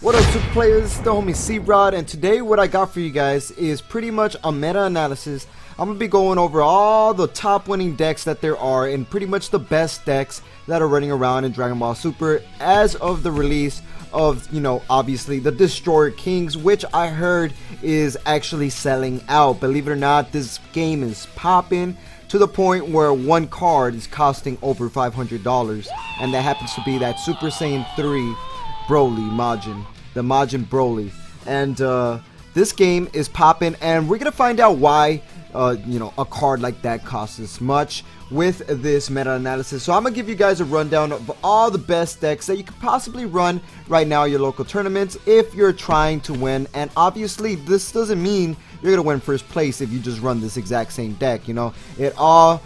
What up, Super Players? It's the homie C-Rod, and today what I got for you guys is pretty much a meta-analysis. I'm going to be going over all the top winning decks that there are and pretty much the best decks that are running around in Dragon Ball Super as of the release of, obviously the Destroyer Kings, which I heard is actually selling out. Believe it or not, this game is popping to the point where one card is costing over $500, and that happens to be that Super Saiyan 3 Broly Majin, the Majin Broly. And this game is popping, and we're gonna find out why a card like that costs this much with this meta analysis. So I'm gonna give you guys a rundown of all the best decks that you could possibly run right now in your local tournaments if you're trying to win. And obviously this doesn't mean you're gonna win first place if you just run this exact same deck. It all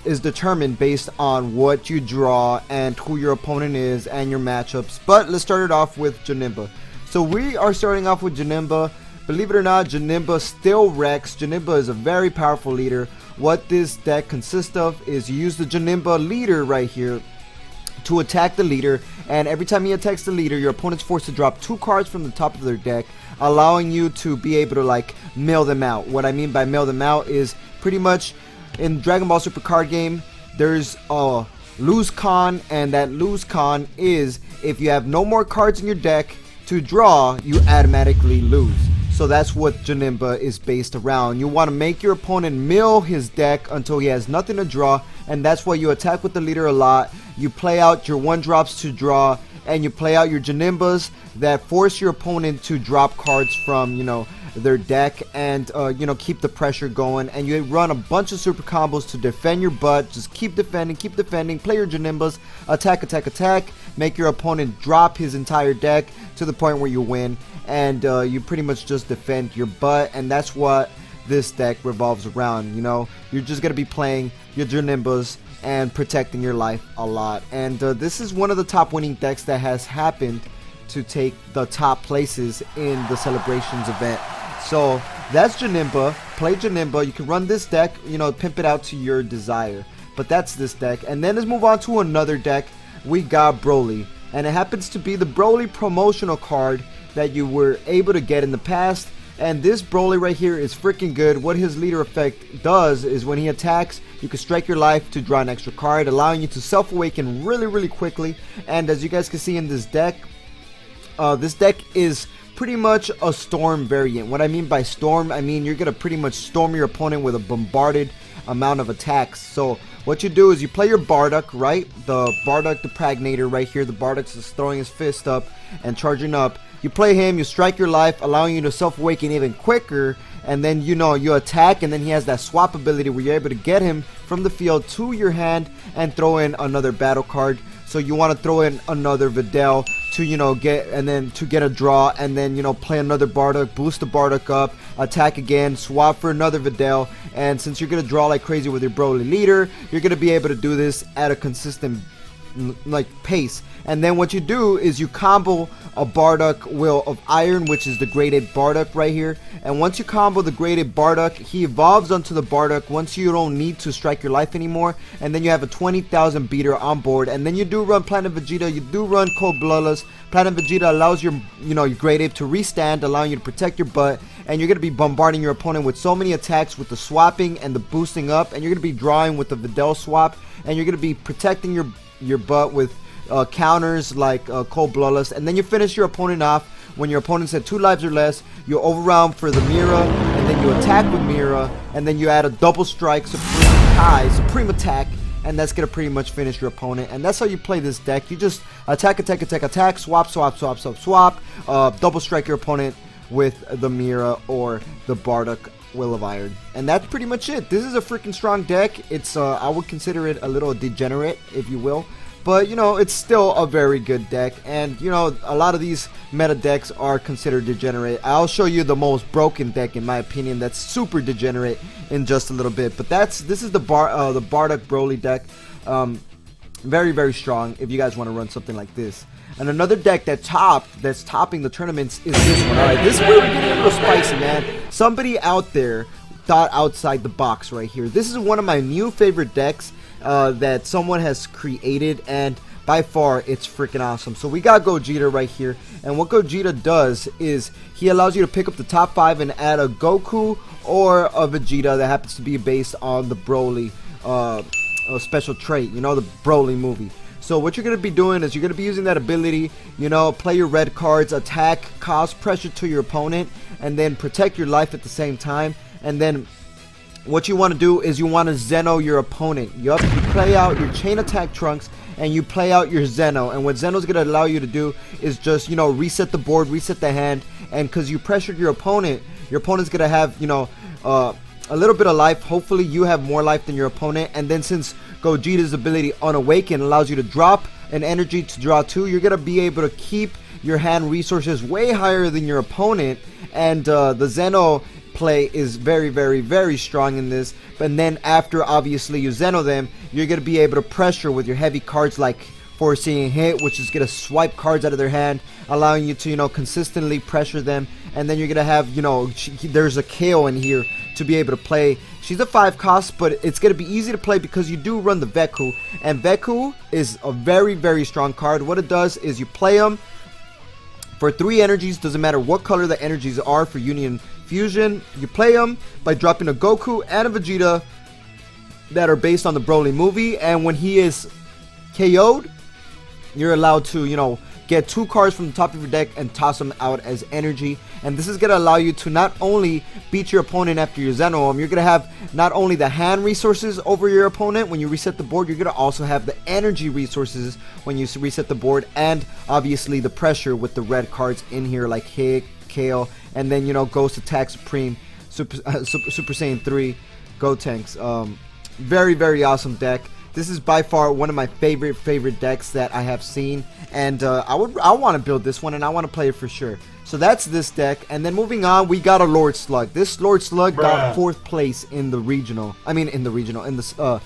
is determined based on what you draw and who your opponent is and your matchups. But let's start it off with Janemba. So we are starting off with Janemba. Believe it or not, Janemba still wrecks. Janemba is a very powerful leader. What this deck consists of is you use the Janemba leader right here to attack the leader, and every time he attacks the leader, your opponent's forced to drop 2 cards from the top of their deck, allowing you to be able to mill them out. What I mean by mill them out is pretty much in Dragon Ball Super card game, there's a lose con, and that lose con is if you have no more cards in your deck to draw, you automatically lose. So that's what Janemba is based around. You want to make your opponent mill his deck until he has nothing to draw, and that's why you attack with the leader a lot. You play out your 1-drops to draw, and you play out your Janembas that force your opponent to drop cards from, their deck, and keep the pressure going. And you run a bunch of super combos to defend your butt. Just keep defending, play your Janembas, attack, make your opponent drop his entire deck to the point where you win, and you pretty much just defend your butt. And that's what this deck revolves around. You're just gonna be playing your Janembas and protecting your life a lot. And this is one of the top winning decks that has happened to take the top places in the celebrations event. So that's Janemba. Play Janemba. You can run this deck, pimp it out to your desire. But that's this deck. And then let's move on to another deck. We got Broly, and it happens to be the Broly promotional card that you were able to get in the past. And this Broly right here is freaking good. What his leader effect does is when he attacks, you can strike your life to draw an extra card, allowing you to self-awaken really quickly. And as you guys can see in this deck is pretty much a storm variant. What I mean by storm, I mean you're gonna pretty much storm your opponent with a bombarded amount of attacks. So what you do is you play your Bardock, right? The Bardock the Pragnator right here. The Bardock is throwing his fist up and charging up. You play him, you strike your life, allowing you to self-awaken even quicker, and then you attack, and then he has that swap ability where you're able to get him from the field to your hand and throw in another battle card. So you want to throw in another Videl to get a draw, and then play another Bardock, boost the Bardock up, attack again, swap for another Videl. And since you're gonna draw like crazy with your Broly leader, you're gonna be able to do this at a consistent pace. And then what you do is you combo a Bardock Will of Iron, which is the grade 8 Bardock right here. And once you combo the grade 8 Bardock, he evolves onto the Bardock once you don't need to strike your life anymore. And then you have a 20,000 beater on board. And then you do run Planet Vegeta, you do run Cold Bloodless. Planet Vegeta allows your grade 8 to restand, allowing you to protect your butt. And you're going to be bombarding your opponent with so many attacks with the swapping and the boosting up. And you're going to be drawing with the Videl swap. And you're going to be protecting your butt with counters like Cold Bloodless. And then you finish your opponent off when your opponent's at 2 lives or less. You overround for the Mira, and then you attack with Mira, and then you add a double strike supreme attack, and that's gonna pretty much finish your opponent. And that's how you play this deck. You just attack, swap, double strike your opponent with the Mira or the Bardock Will of Iron. And that's pretty much it. This is a freaking strong deck. It's I would consider it a little degenerate, if you will, but it's still a very good deck. And a lot of these meta decks are considered degenerate. I'll show you the most broken deck in my opinion that's super degenerate in just a little bit. But this is the Bardock Broly deck. Very strong if you guys want to run something like this. And another deck that's topping the tournaments is this one. Alright, this is where we're getting a little spicy, man. Somebody out there thought outside the box right here. This is one of my new favorite decks that someone has created, and by far it's freaking awesome. So we got Gogeta right here, and what Gogeta does is he allows you to pick up the top 5 and add a Goku or a Vegeta that happens to be based on the Broly special trait, you know, the Broly movie. So what you're going to be doing is you're going to be using that ability, you know, play your red cards, attack, cause pressure to your opponent, and then protect your life at the same time. And then what you want to do is you want to Zeno your opponent. Yup, you play out your chain attack Trunks and you play out your Zeno. And what Zeno's going to allow you to do is just, you know, reset the board, reset the hand. And because you pressured your opponent's going to have, you know, a little bit of life. Hopefully you have more life than your opponent. And then since Gogeta's ability Unawaken allows you to drop an energy to draw 2, you're going to be able to keep your hand resources way higher than your opponent. And the Zeno play is very, very, very strong in this. But then after obviously you Zeno them, you're going to be able to pressure with your heavy cards like Foreseeing Hit, which is going to swipe cards out of their hand, allowing you to, you know, consistently pressure them. And then you're going to have, you know, there's a KO in here to be able to play. She's a 5 cost, but it's going to be easy to play because you do run the Veku. And Veku is a very, very strong card. What it does is you play them for 3 energies. Doesn't matter what color the energies are for Union Fusion. You play them by dropping a Goku and a Vegeta that are based on the Broly movie. And when he is KO'd, you're allowed to, you know, get 2 cards from the top of your deck and toss them out as energy. And this is going to allow you to not only beat your opponent after you Zeno him, you're going to have not only the hand resources over your opponent when you reset the board, you're going to also have the energy resources when you reset the board, and obviously the pressure with the red cards in here like Hit, Kale, and then, you know, Ghost Attack Supreme, Super Saiyan 3, Gotenks. Very, very awesome deck. This is by far one of my favorite decks that I have seen, and I want to build this one, and I want to play it for sure. So that's this deck. And then moving on, we got a Lord Slug. This Lord Slug got 4th place in the regional. In the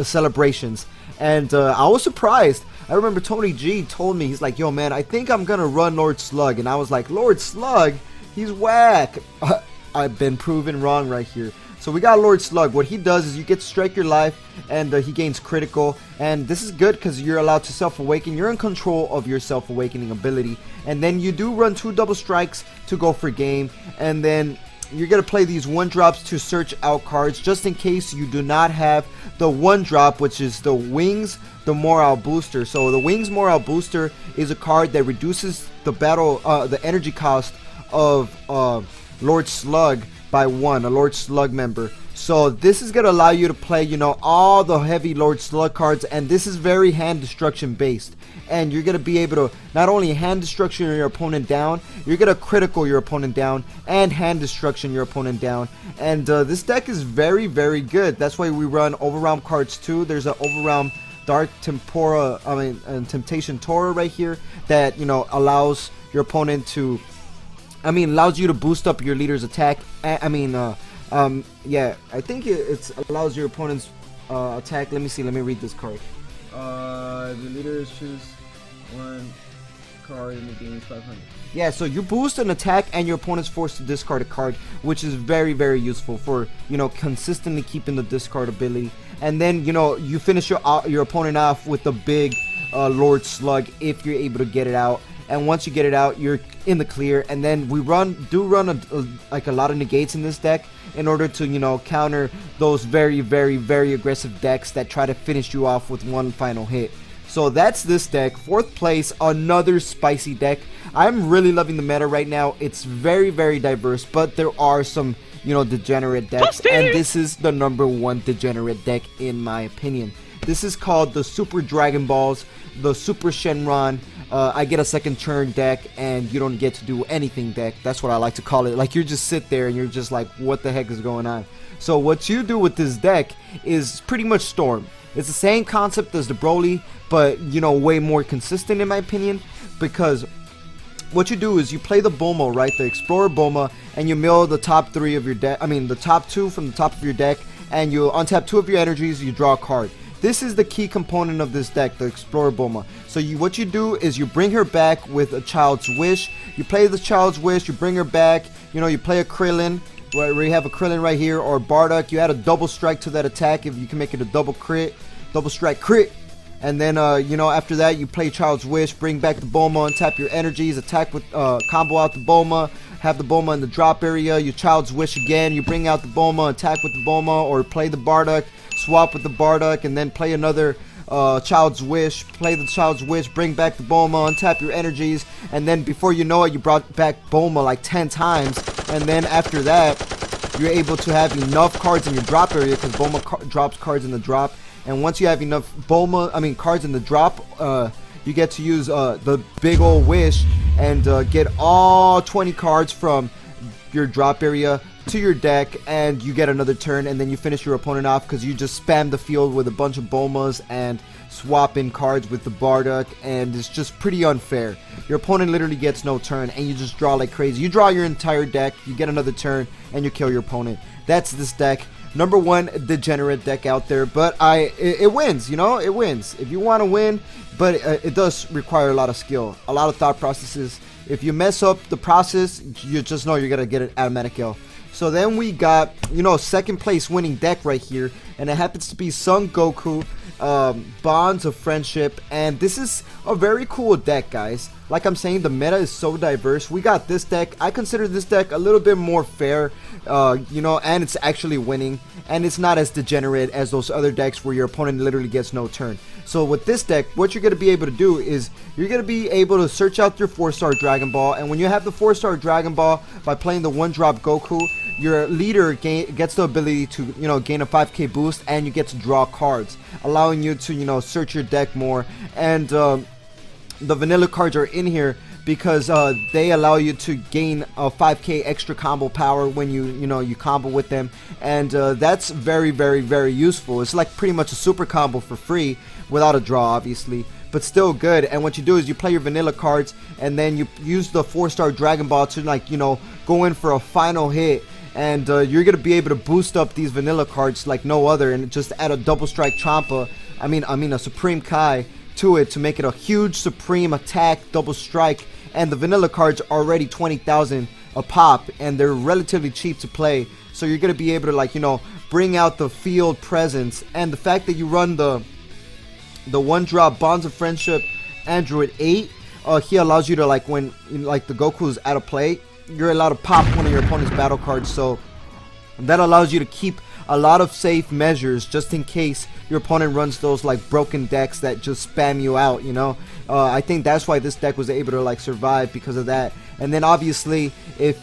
celebrations, and I was surprised. I remember Tony G told me, he's like, "Yo, man, I think I'm gonna run Lord Slug," and I was like, "Lord Slug, he's whack." I've been proven wrong right here. So we got Lord Slug. What he does is you get to strike your life, and he gains critical. And this is good because you're allowed to self-awaken. You're in control of your self-awakening ability. And then you do run 2 double strikes to go for game. And then you're going to play these 1-drops to search out cards just in case you do not have the 1-drop, which is the Wings, the Morale Booster. So the Wings Morale Booster is a card that reduces the the energy cost of Lord Slug by 1, a Lord Slug member. So this is going to allow you to play, you know, all the heavy Lord Slug cards, and this is very hand destruction based. And you're going to be able to not only hand destruction your opponent down, you're going to critical your opponent down and hand destruction your opponent down. And this deck is very, very good. That's why we run Overwhelm cards too. There's an Overwhelm Dark Tempora, Temptation Tora right here that, you know, allows your opponent to, allows you to boost up your leader's attack. Yeah, I think it allows your opponent's attack. Let me see. Let me read this card. The leaders choose 1 card in the game is 500. Yeah, so you boost an attack and your opponent's forced to discard a card, which is very, very useful for, you know, consistently keeping the discard ability. And then, you know, you finish your opponent off with the big Lord Slug if you're able to get it out. And once you get it out, you're in the clear. And then we do run a lot of negates in this deck in order to, you know, counter those very, very, very aggressive decks that try to finish you off with 1 final hit. So that's this deck. 4th place, another spicy deck. I'm really loving the meta right now. It's very, very diverse, but there are some, you know, degenerate decks, and this is the #1 degenerate deck in my opinion. This is called the Super Dragon Balls, the Super Shenron. I get a second turn deck, and you don't get to do anything deck. That's what I like to call it. Like, you just sit there and you're just like, what the heck is going on? So what you do with this deck is pretty much Storm. It's the same concept as the Broly, but, you know, way more consistent in my opinion, because what you do is you play the Bulma, right, the Explorer Bulma, and you mill the top 3 of your deck, the top 2 from the top of your deck, and you untap 2 of your energies, you draw a card. This is the key component of this deck, the Explorer Bulma. So what you do is you bring her back with a Child's Wish. You play the Child's Wish, you bring her back, you know, you play a Krillin, where you have a Krillin right here, or Bardock. You add a double strike to that attack if you can make it a double crit, double strike crit. And then, you know, after that, you play Child's Wish, bring back the Bulma, untap your energies, attack with, combo out the Bulma, have the Bulma in the drop area, you Child's Wish again, you bring out the Bulma, attack with the Bulma, or play the Bardock, swap with the Bardock, and then play another Child's Wish, play the Child's Wish, bring back the Bulma, untap your energies, and then before you know it, you brought back Bulma like 10 times, and then after that, you're able to have enough cards in your drop area, because Bulma drops cards in the drop. And once you have enough cards in the drop, you get to use the big old wish and get all 20 cards from your drop area to your deck, and you get another turn, and then you finish your opponent off because you just spam the field with a bunch of Bulmas and swap in cards with the Bardock, and it's just pretty unfair. Your opponent literally gets no turn, and you just draw like crazy. You draw your entire deck, you get another turn, and you kill your opponent. That's this deck. Number one degenerate deck out there, but it wins, you know, it wins. If you want to win, but it does require a lot of skill, a lot of thought processes. If you mess up the process, you just know you're gonna get an automatic L. So then we got, you know, second place winning deck right here, and it happens to be Son Goku, Bonds of Friendship, and this is a very cool deck, guys. Like I'm saying, the meta is so diverse. We got this deck. I consider this deck a little bit more fair, you know, and it's actually winning, and it's not as degenerate as those other decks where your opponent literally gets no turn. So with this deck, what you're going to be able to do is you're going to be able to search out your 4-star Dragon Ball, and when you have the 4-star Dragon Ball by playing the 1-drop Goku, your leader gets the ability to, you know, gain a 5k boost, and you get to draw cards, allowing you to, you know, search your deck more. And the vanilla cards are in here because they allow you to gain a 5k extra combo power when you combo with them, and that's very, very, very useful. It's like pretty much a super combo for free without a draw, obviously, but still good. And what you do is you play your vanilla cards, and then you use the 4-star Dragon Ball to, like, you know, go in for a final hit, and you're gonna be able to boost up these vanilla cards like no other, and just add a double strike Champa, I mean a Supreme Kai to it to make it a huge supreme attack double strike. And the vanilla cards are already 20,000 a pop, and they're relatively cheap to play, so you're gonna be able to, like, you know, bring out the field presence. And the fact that you run the 1-drop Bonds of Friendship Android 8, he allows you to, like, when, like, the Goku is out of play, you're allowed to pop one of your opponent's battle cards, so that allows you to keep a lot of safe measures just in case your opponent runs those, like, broken decks that just spam you out, you know. I think that's why this deck was able to, like, survive, because of that. And then obviously it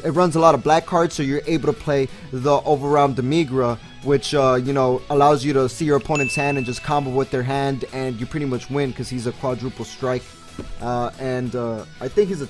runs a lot of black cards, so you're able to play the Overwhelm Demigra, which you know, allows you to see your opponent's hand and just combo with their hand, and you pretty much win because he's a quadruple strike. I think he's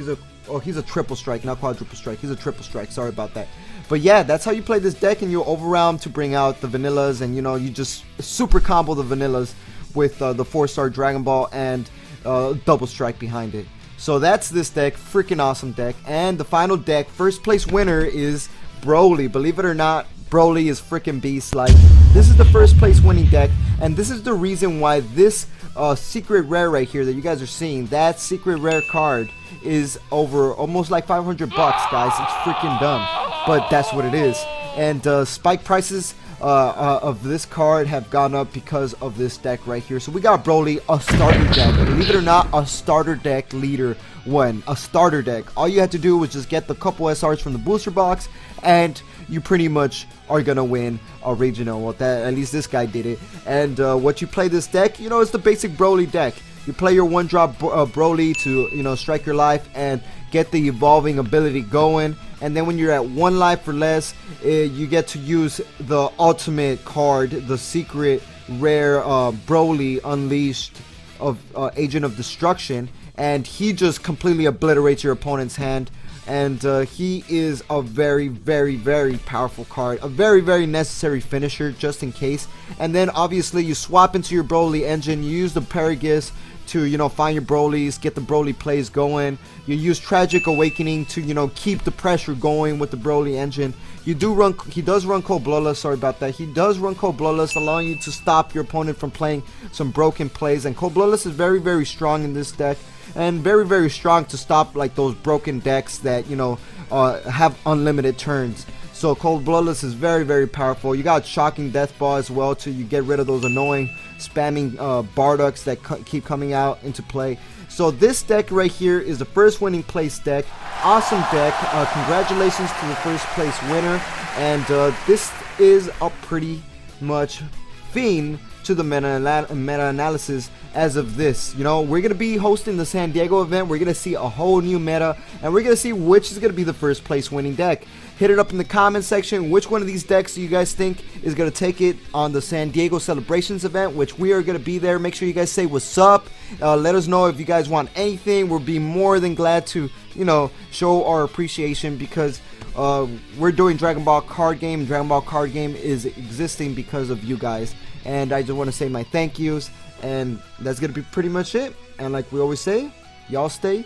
a triple strike, not quadruple strike. He's a triple strike. Sorry about that. But yeah, that's how you play this deck, and you overwhelm to bring out the vanillas, and, you know, you just super combo the vanillas with the 4-star Dragon Ball and double strike behind it. So that's this deck. Freaking awesome deck. And the final deck, first place winner, is Rowley. Believe it or not, Rowley is freaking beast. Like, this is the first place winning deck, and this is the reason why this secret rare right here that you guys are seeing, that secret rare card, is over almost like 500 bucks, guys. It's freaking dumb, but that's what it is. And spike prices of this card have gone up because of this deck right here. So we got Broly, a starter deck. Believe it or not, a starter deck leader won. A starter deck. All you had to do was just get the couple SRs from the booster box, and you pretty much are gonna win original. Well, at least this guy did it. And what you play this deck, you know, it's the basic Broly deck. You play your 1-drop Broly to, you know, strike your life and get the evolving ability going, and then when you're at 1 life or less, you get to use the ultimate card, the secret rare Broly Unleashed of Agent of Destruction, and he just completely obliterates your opponent's hand. And he is a very, very, very powerful card, a very, very necessary finisher just in case. And then obviously you swap into your Broly engine, you use the Paragus to, you know, find your Brolys, get the Broly plays going. You use Tragic Awakening to, you know, keep the pressure going with the Broly engine. He does run Cold Bloodlust, sorry about that. He does run Cold Bloodlust, allowing you to stop your opponent from playing some broken plays. And Cold Bloodlust is very, very strong in this deck, and very, very strong to stop, like, those broken decks that, you know, have unlimited turns. So Cold Bloodless is very, very powerful. You got Shocking Death Ball as well to you get rid of those annoying spamming Barducks that keep coming out into play. So this deck right here is the first winning place deck. Awesome deck. Congratulations to the first place winner. And this is a pretty much fiend to the meta analysis as of this. You know, we're gonna be hosting the San Diego event. We're gonna see a whole new meta, and we're gonna see which is gonna be the first place winning deck. Hit it up in the comment section. Which one of these decks do you guys think is gonna take it on the San Diego Celebrations event, which we are gonna be there. Make sure you guys say what's up. Let us know if you guys want anything. We'll be more than glad to, you know, show our appreciation, because we're doing Dragon Ball card game. Dragon Ball card game is existing because of you guys, and I just want to say my thank yous. And that's gonna be pretty much it. And like we always say, y'all stay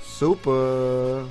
super.